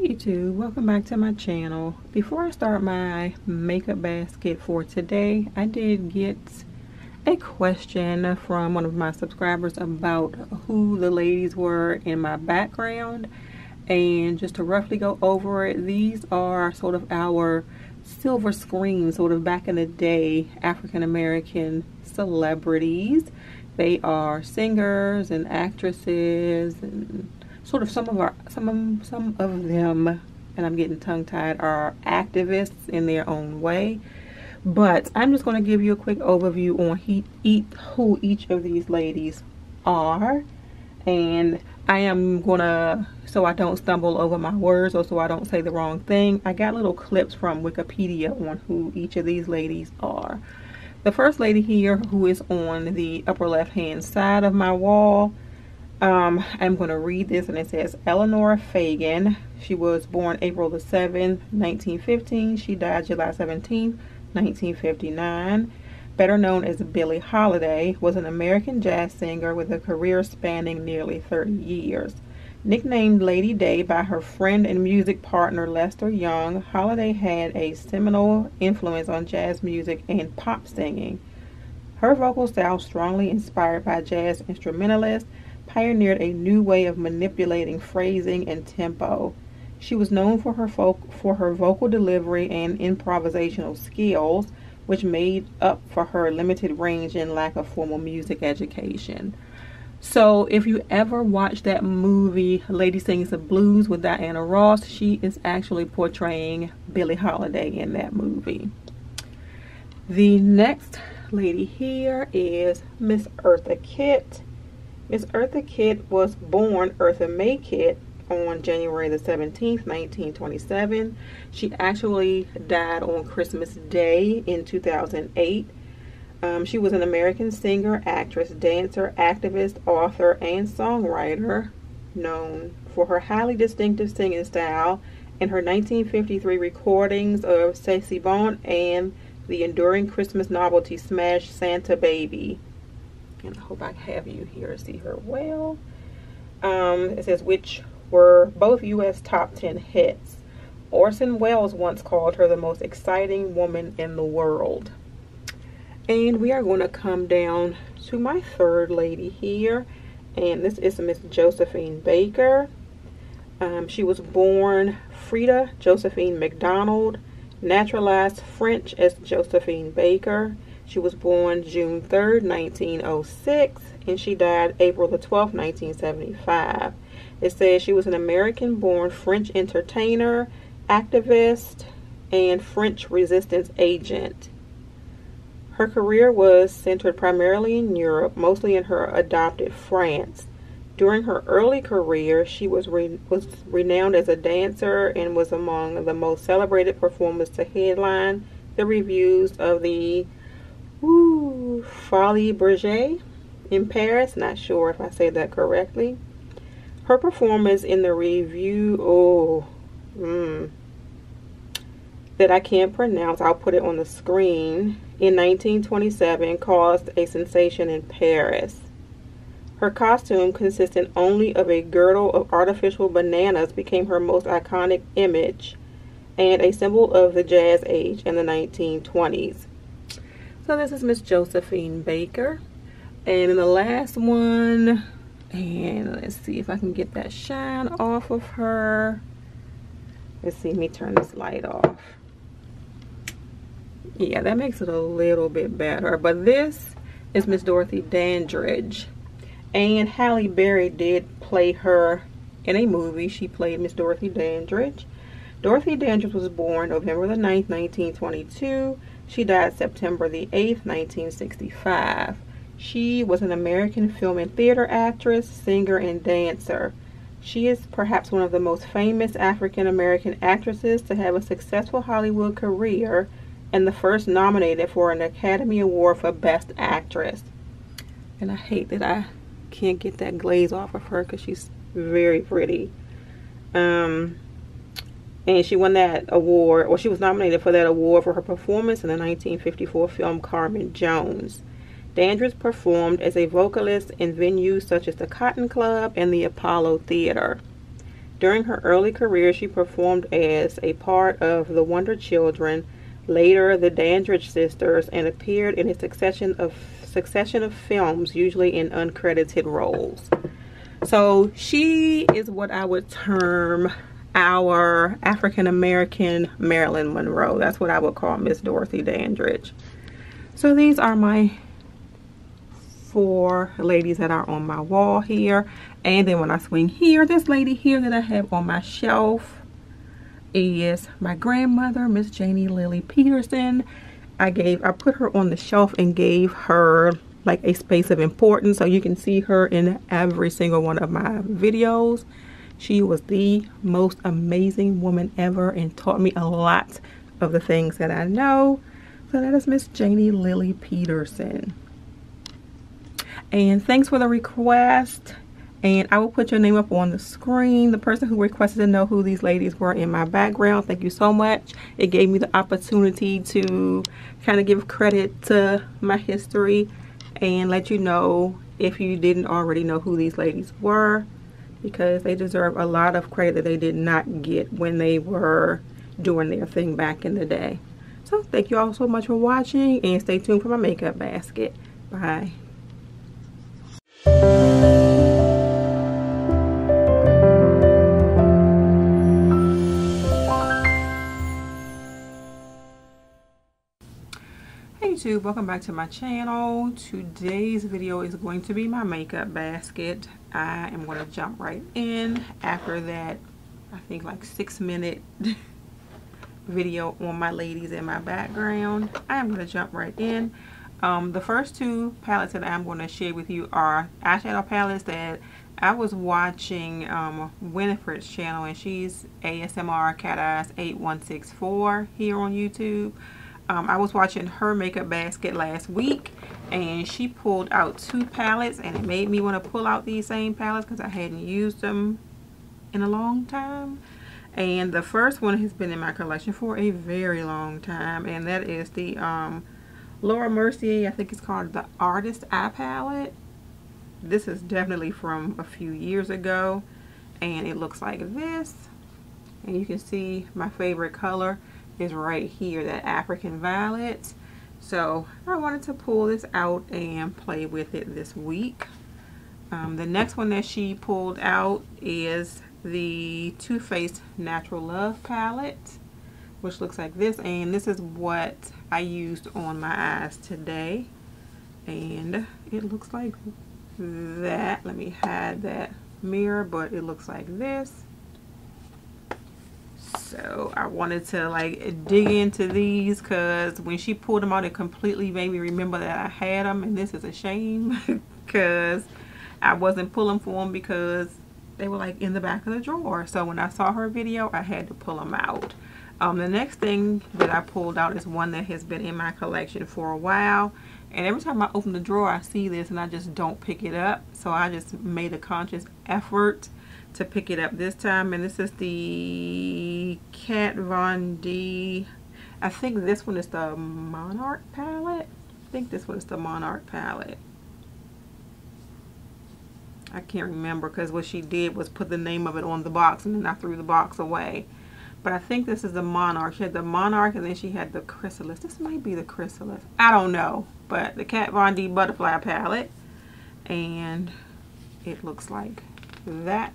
Hey YouTube, welcome back to my channel. Before I start my makeup basket for today, I did get a question from one of my subscribers about who the ladies were in my background, and just to roughly go over it, these are sort of our silver screen, sort of back in the day African American celebrities. They are singers and actresses, and sort of some of them, and I'm getting tongue-tied, are activists in their own way. But I'm just going to give you a quick overview on who each of these ladies are, and I am gonna, so I don't stumble over my words or so I don't say the wrong thing, I got little clips from Wikipedia on who each of these ladies are. The first lady here, who is on the upper left hand side of my wall, I'm going to read this, and it says Eleanor Fagan. She was born April the 7th, 1915. She died July 17th, 1959. Better known as Billie Holiday, was an American jazz singer with a career spanning nearly 30 years. Nicknamed Lady Day by her friend and music partner Lester Young, Holiday had a seminal influence on jazz music and pop singing. Her vocal style, strongly inspired by jazz instrumentalists, pioneered a new way of manipulating phrasing and tempo. She was known for her vocal delivery and improvisational skills, which made up for her limited range and lack of formal music education. So if you ever watch that movie Lady Sings the Blues with Diana Ross, she is actually portraying Billie Holiday in that movie. The next lady here is Miss Eartha Kitt. Miss Eartha Kitt was born Eartha Mae Kitt on January the 17th, 1927. She actually died on Christmas Day in 2008. She was an American singer, actress, dancer, activist, author, and songwriter, known for her highly distinctive singing style and her 1953 recordings of C'est Si Bon and the enduring Christmas novelty smash Santa Baby. And I hope I have you here to see her well. It says, which were both U.S. top 10 hits. Orson Welles once called her the most exciting woman in the world. And we are going to come down to my third lady here, and this is Miss Josephine Baker. She was born Frida Josephine McDonald, naturalized French as Josephine Baker. She was born June 3rd, 1906, and she died April the 12th, 1975. It says she was an American-born French entertainer, activist, and French resistance agent. Her career was centered primarily in Europe, mostly in her adopted France. During her early career, she was renowned as a dancer and was among the most celebrated performers to headline the reviews of the Folie Bergère in Paris. Not sure if I say that correctly. Her performance in the review, that I can't pronounce, I'll put it on the screen, in 1927 caused a sensation in Paris. Her costume, consisting only of a girdle of artificial bananas, became her most iconic image and a symbol of the jazz age in the 1920s. So this is Miss Josephine Baker. And in the last one, and let's see if I can get that shine off of her. Let's see, let me turn this light off. Yeah, that makes it a little bit better. But this is Miss Dorothy Dandridge. And Halle Berry did play her in a movie. She played Miss Dorothy Dandridge. Dorothy Dandridge was born November the 9th, 1922. She died September the 8th, 1965. She was an American film and theater actress, singer, and dancer. She is perhaps one of the most famous African American actresses to have a successful Hollywood career and the first nominated for an Academy Award for Best Actress. And I hate that I can't get that glaze off of her because she's very pretty. And she won that award, or she was nominated for that award for her performance in the 1954 film Carmen Jones. Dandridge performed as a vocalist in venues such as the Cotton Club and the Apollo Theater. During her early career, she performed as a part of the Wonder Children, later the Dandridge Sisters, and appeared in a succession of films, usually in uncredited roles. So she is what I would term our African-American Marilyn Monroe. That's what I would call Miss Dorothy Dandridge. So these are my 4 ladies that are on my wall here. And then when I swing here, this lady here that I have on my shelf is my grandmother, Miss Janie Lily Peterson. I put her on the shelf and gave her like a space of importance, so you can see her in every single one of my videos. She was the most amazing woman ever and taught me a lot of the things that I know. So that is Miss Janie Lily Peterson. And thanks for the request. And I will put your name up on the screen. The person who requested to know who these ladies were in my background, thank you so much. It gave me the opportunity to kind of give credit to my history and let you know, if you didn't already know, who these ladies were, because they deserve a lot of credit that they did not get when they were doing their thing back in the day. So thank you all so much for watching, and stay tuned for my makeup basket. Bye. YouTube, welcome back to my channel. Today's video is going to be my makeup basket. I am going to jump right in after that, I think like 6-minute video on my ladies in my background. I am going to jump right in. The first 2 palettes that I'm going to share with you are eyeshadow palettes that I was watching Winifred's channel, and she's ASMR Cat Eyes 8164 here on YouTube. I was watching her makeup basket last week, and she pulled out 2 palettes, and it made me want to pull out these same palettes because I hadn't used them in a long time. And the first one has been in my collection for a very long time, and that is the Laura Mercier, I think it's called the Artist Eye Palette. This is definitely from a few years ago, and it looks like this. And you can see my favorite color is right here, that African Violet. So I wanted to pull this out and play with it this week. The next one that she pulled out is the Too Faced Natural Love palette, which looks like this, and this is what I used on my eyes today, and it looks like that. Let me hide that mirror, but it looks like this. So I wanted to like dig into these, because when she pulled them out, it completely made me remember that I had them, and this is a shame because I wasn't pulling for them because they were like in the back of the drawer. So when I saw her video, I had to pull them out. The next thing that I pulled out is one that has been in my collection for a while, and every time I open the drawer I see this and I just don't pick it up. So I just made a conscious effort to pick it up this time, and this is the Kat Von D. I think this one is the Monarch palette. I think this one is the Monarch palette. I can't remember because what she did was put the name of it on the box and then I threw the box away. But I think this is the Monarch. She had the Monarch and then she had the Chrysalis. This might be the Chrysalis. I don't know. But the Kat Von D Butterfly palette. And it looks like that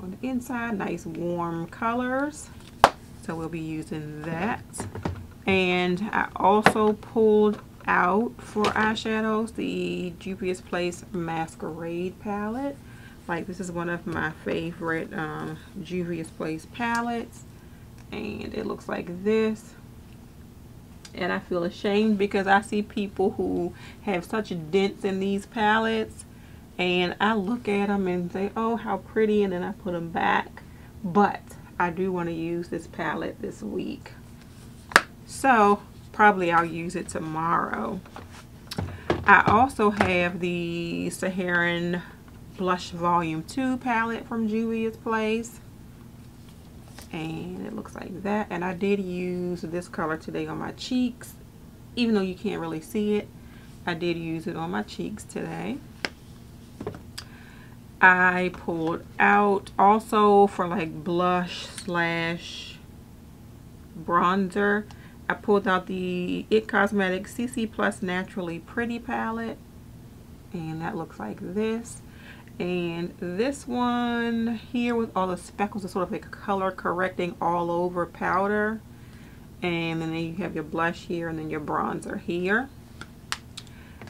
on the inside. Nice warm colors. So we'll be using that. And I also pulled out for eyeshadows the Juvia's Place Masquerade palette. Like, this is one of my favorite Juvia's Place palettes, and it looks like this. And I feel ashamed because I see people who have such dents in these palettes, and I look at them and say, oh, how pretty, and then I put them back. But I do want to use this palette this week, so probably I'll use it tomorrow. I also have the Saharan Blush Volume 2 palette from Juvia's Place, and it looks like that. And I did use this color today on my cheeks, even though you can't really see it. I did use it on my cheeks today. I pulled out also for like blush slash bronzer. I pulled out the It Cosmetics CC Plus Naturally Pretty palette, and that looks like this. And this one here with all the speckles is sort of like a color correcting all over powder. And then you have your blush here and then your bronzer here.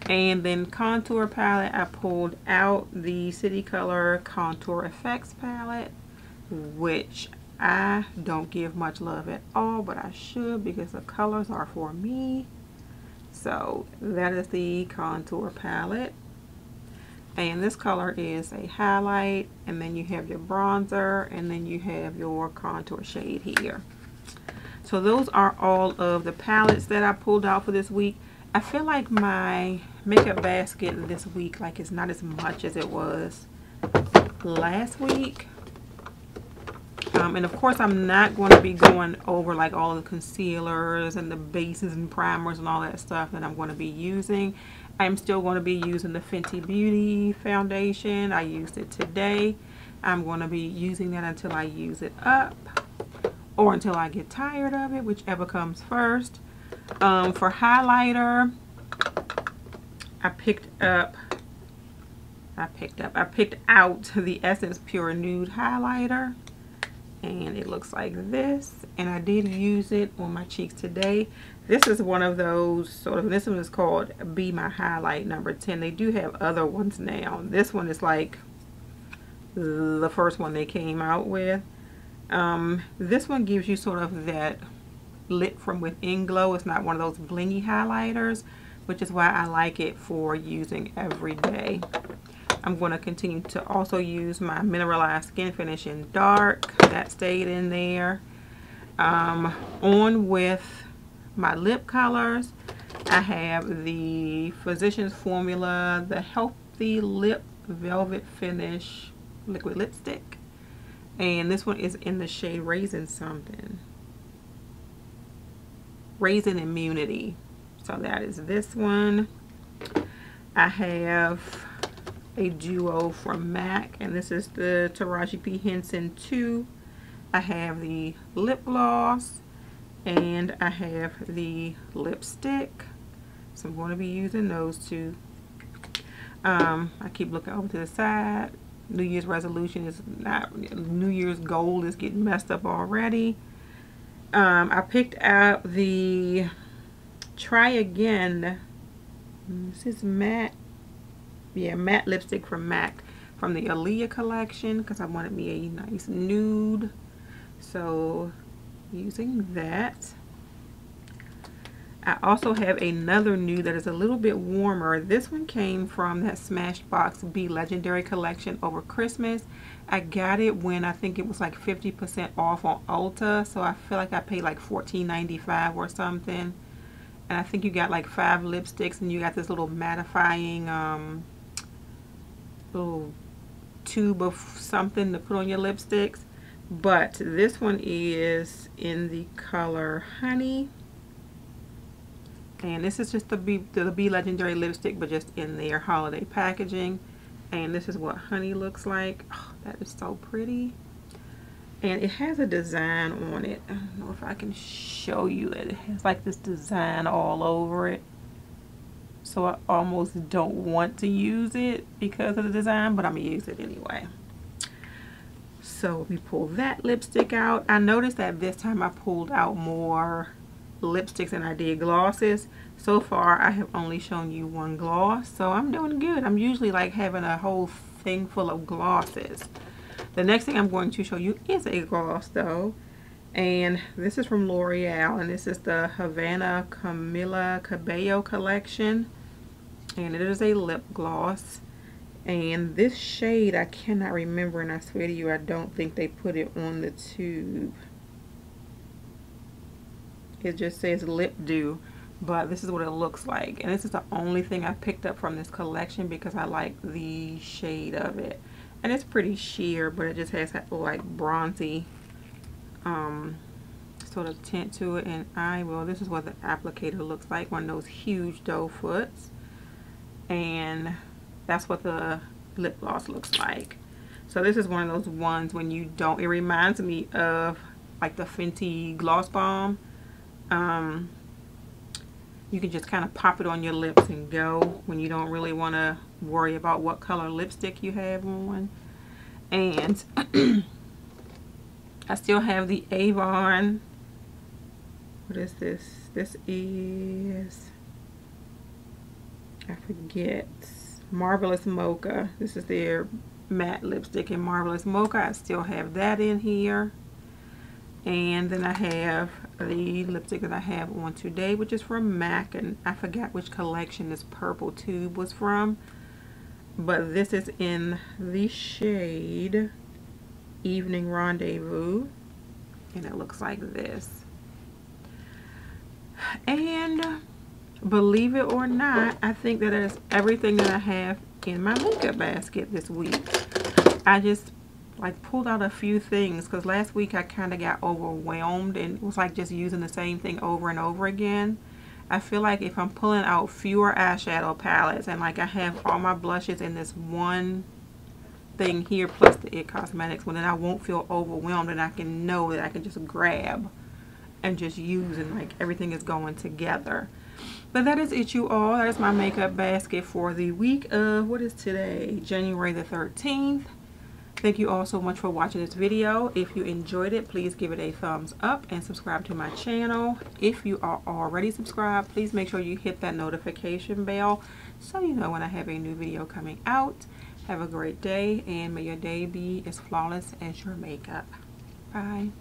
And then contour palette, I pulled out the City Color Contour Effects palette, which I don't give much love at all, but I should because the colors are for me. So that is the contour palette. And this color is a highlight, and then you have your bronzer, and then you have your contour shade here. So those are all of the palettes that I pulled out for this week. I feel like my makeup basket this week, like, it's not as much as it was last week. And of course I'm not going to be going over like all the concealers and the bases and primers and all that stuff that I'm going to be using. I'm still going to be using the Fenty Beauty foundation. I used it today. I'm going to be using that until I use it up, or until I get tired of it, whichever comes first. For highlighter, I picked out the Essence Pure Nude highlighter, and it looks like this, and I did use it on my cheeks today. This is one of those sort of, this one is called Be My Highlight number 10. They do have other ones now. This one is like the first one they came out with. This one gives you sort of that lit from within glow. It's not one of those blingy highlighters, which is why I like it for using every day. I'm going to continue to also use my Mineralized Skin Finish in Dark. That stayed in there. On with my lip colors, I have the Physicians Formula, the Healthy Lip Velvet Finish liquid lipstick. And this one is in the shade Raisin something. Raisin Immunity. So that is this one. I have a duo from MAC, and this is the Taraji P. Henson 2. I have the lip gloss, and I have the lipstick. So I'm going to be using those two. I keep looking over to the side. New Year's resolution is not, New Year's goal is getting messed up already. I picked out the Try Again. This is matte. Yeah, matte lipstick from MAC from the Aaliyah collection, because I wanted me a nice nude. So using that. I also have another nude that is a little bit warmer. This one came from that Smashbox Be Legendary collection over Christmas. I got it when I think it was like 50% off on Ulta, so I feel like I paid like $14.95 or something. And I think you got like 5 lipsticks, and you got this little mattifying little tube of something to put on your lipsticks. But this one is in the color Honey. And this is just the Be Legendary lipstick, but just in their holiday packaging. And this is what Honey looks like. Oh, that is so pretty. And it has a design on it. I don't know if I can show you it. It has like this design all over it. So I almost don't want to use it because of the design, but I'm going to use it anyway. So we pull that lipstick out. I noticed that this time I pulled out more lipsticks than I did glosses. So far I have only shown you one gloss, so I'm doing good. I'm usually like having a whole thing full of glosses. The next thing I'm going to show you is a gloss though, and this is from L'Oreal, and this is the Havana Camila Cabello collection, and it is a lip gloss. And this shade I cannot remember, and I swear to you I don't think they put it on the tube. It just says Lip Dew, but this is what it looks like. And this is the only thing I picked up from this collection because I like the shade of it. And it's pretty sheer, but it just has that like bronzy sort of tint to it. And this is what the applicator looks like, one of those huge doe foots. And that's what the lip gloss looks like. So this is one of those ones when you don't, it reminds me of like the Fenty Gloss Bomb. You can just kind of pop it on your lips and go when you don't really want to worry about what color lipstick you have on. And I still have the Avon. What is this? This is, I forget, Marvelous Mocha. This is their matte lipstick in Marvelous Mocha. I still have that in here. And then I have the lipstick that I have on today, which is from MAC, and I forgot which collection this purple tube was from, but this is in the shade Evening Rendezvous, and it looks like this. And believe it or not, I think that is everything that I have in my makeup basket this week. I just like pulled out a few things because last week I kind of got overwhelmed and it was like just using the same thing over and over again. I feel like if I'm pulling out fewer eyeshadow palettes and like I have all my blushes in this one thing here plus the IT Cosmetics, well then I won't feel overwhelmed and I can know that I can just grab and just use and like everything is going together. But that is it, you all. That is my makeup basket for the week of, what is today? January the 13th. Thank you all so much for watching this video. If you enjoyed it, please give it a thumbs up and subscribe to my channel. If you are already subscribed, please make sure you hit that notification bell so you know when I have a new video coming out. Have a great day, and may your day be as flawless as your makeup. Bye.